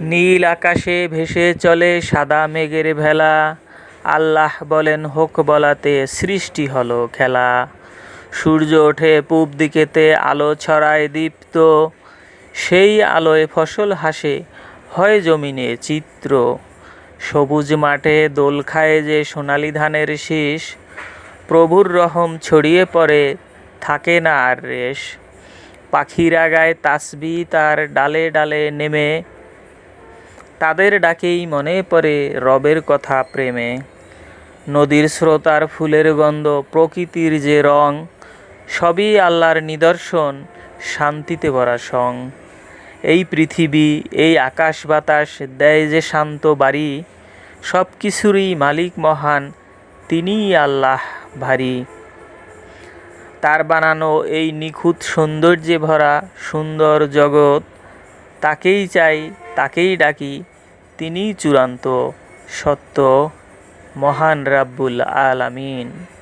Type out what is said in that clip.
নীল আকাশে ভেসে চলে সাদা মেঘের ভেলা। আল্লাহ বলেন হোক বলাতে সৃষ্টি হলো খেলা। সূর্য ওঠে পূব দিকেতে আলো ছড়ায় দীপ্ত। সেই আলোয় ফসল হাসে হয় জমিনে চিত্র। সবুজ মাঠে দোল খায় যে সোনালি ধানের শীষ। প্রভুর রহম ছড়িয়ে পড়ে থাকে না আর রেশ। পাখিরা গায় তাসবিহ তার ডালে ডালে নেমে। তাদের ডাকেই মনে পড়ে রবের কথা প্রেমে। নদীর স্রোত আর ফুলের গন্ধ প্রকৃতির যে রং, সবই আল্লাহর নিদর্শন শান্তিতে ভরা সং। এই পৃথিবী এই আকাশ বাতাস দেয় যে শান্ত বাড়ি। সব কিছুরই মালিক মহান, তিনিই আল্লাহ ভারী। তার বানানো এই নিখুঁত সৌন্দর্যে ভরা সুন্দর জগৎ, তাকেই চাই তাকেই ডাকি, তিনিই চূড়ান্ত সত্য, মহান রাব্বুল আলামিন।